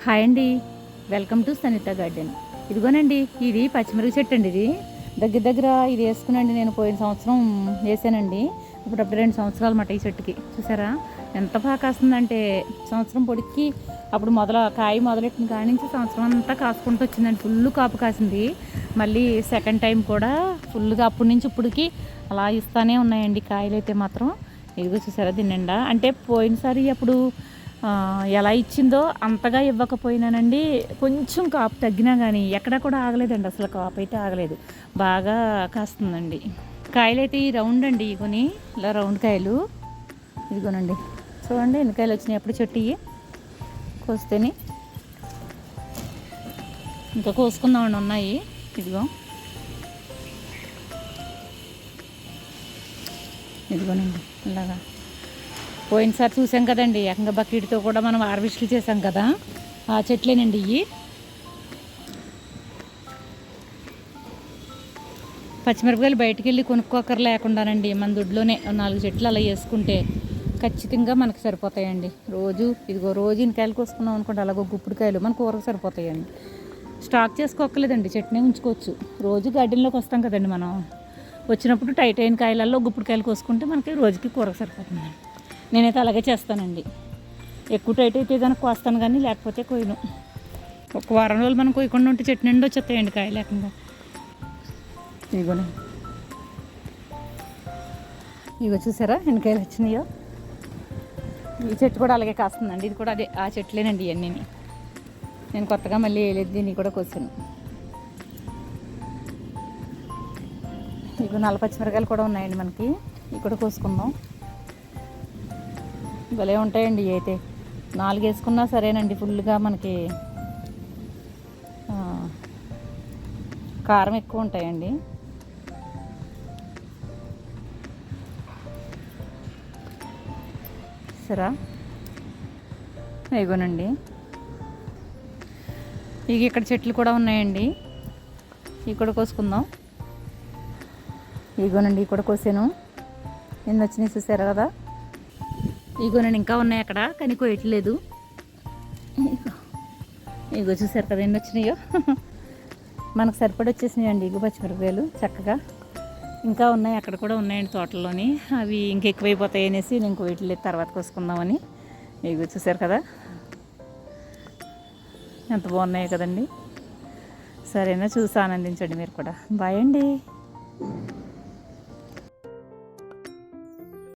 Hi అండి, welcome to Sanitha garden. ఇదిగోనండి, ఇది పచ్చిమిరపకాయ చెట్టు అండి. ఇది దగ్గర ఇది వేసుకునండి. నేను పోయిన సంవత్సరం వేసానండి. ఇప్పుడప్పుడు 2 సంవత్సరాలు మాట ఈ చెట్టుకి. చూసారా ఎంత బాగా కాస్తుందంటే, సంవత్సరం పొడికి అప్పుడు కాయ మొదలెట్టిన కాడి నుంచి సంవత్సరం అంతా కాసుకుంటూ వచ్చిందండి. ఫుల్ కాపు కాసింది. మళ్ళీ సెకండ్ టైం కూడా ఫుల్గా అప్పటి నుంచి ఇప్పటికి అలా ఇస్తానే ఉన్నాయండి కాయలు అయితే మాత్రం. ఇదిగో చూసారా దీని నిండా. అంటే పోయినసారి అప్పుడు ఎలా ఇచ్చిందో అంతగా ఇవ్వకపోయినానండి. కొంచెం కాపు తగ్గినా కానీ ఎక్కడా కూడా ఆగలేదండి. అసలు కాపు అయితే ఆగలేదు, బాగా కాస్తుందండి. కాయలు అయితే ఈ రౌండ్ అండి, ఇగోని ఇలా రౌండ్ కాయలు. ఇదిగోనండి చూడండి ఎన్ని కాయలు వచ్చినాయి అప్పుడు చెట్టు. కోస్తేని ఇంకా కోసుకుందామని ఉన్నాయి. ఇదిగోనండి ఇలాగా. పోయినసారి చూసాం కదండి, ఏకంగా బకెట్తో కూడా మనం హార్వెస్ట్లు చేసాం కదా, ఆ చెట్లేనండి ఇవి. పచ్చిమిరపకాయలు బయటికి వెళ్ళి కొనుక్కోకర లేకుండానండి మన దొడ్లోనే 4 చెట్లు అలా వేసుకుంటే ఖచ్చితంగా మనకు సరిపోతాయండి. రోజు ఇన్నికాయలు కోసుకున్నాం అనుకోండి, అలాగో గుప్పుడుకాయలు మన కూరకు సరిపోతాయండి. స్టాక్ చేసుకోక్కర్లేదండి, చెట్టునే ఉంచుకోవచ్చు. రోజు గార్డెన్లోకి వస్తాం కదండి మనం, వచ్చినప్పుడు టైట్ అయిన కాయలలో గుప్పుడుకాయలు కోసుకుంటే మనకి రోజుకి కూరకు సరిపోతుందండి. నేనైతే అలాగే చేస్తానండి. ఎక్కువ టైట్ అయితే కనుక కోస్తాను, కానీ లేకపోతే కొయ్యను. ఒక వారం రోజులు మనం కొయ్యకుండా ఉంటే చెట్టు నిండి వచ్చేస్తాయండి కాయ లేకుండా. ఇగో చూసారా ఎన్ని కాయలు వచ్చినాయో. ఈ చెట్టు కూడా అలాగే కాస్తుందండి. ఇది కూడా అదే ఆ చెట్లేనండి ఇవన్నీ. నేను కొత్తగా మళ్ళీ వేయలేదు, దీన్ని కూడా కోసాను. ఇగో నల్ల పచ్చిమిరకాయలు కూడా ఉన్నాయండి మనకి, ఇవి కూడా కోసుకుందాం. భలే ఉంటాయండి ఇవి అయితే. 4 వేసుకున్నా సరేనండి, ఫుల్గా మనకి కారం ఎక్కువ ఉంటాయండి. సరే ఇగోనండి, ఇక ఇక్కడ చెట్లు కూడా ఉన్నాయండి, ఇవి కూడా కోసుకుందాం. ఇగోనండి ఇవి కూడా కోసాను. ఎన్ని వచ్చినాయి చూసారా కదా. ఇగోనండి ఇంకా ఉన్నాయి అక్కడ, కానీ కోయట్లేదు. ఇగో చూసారు కదా ఎన్ని వచ్చినాయో. మనకు సరిపడి వచ్చేసినాయండి ఇగో పచ్చిమిరపకాయలు చక్కగా. ఇంకా ఉన్నాయి, అక్కడ కూడా ఉన్నాయండి తోటల్లోని. అవి ఇంకెక్కువైపోతాయి అనేసి నేను కోయట్లేదు, తర్వాత కోసుకుందామని. ఇగో చూసారు కదా ఎంత బాగున్నాయి కదండి. సరేనా, చూసి ఆనందించండి మీరు కూడా. బాయ్ అండి.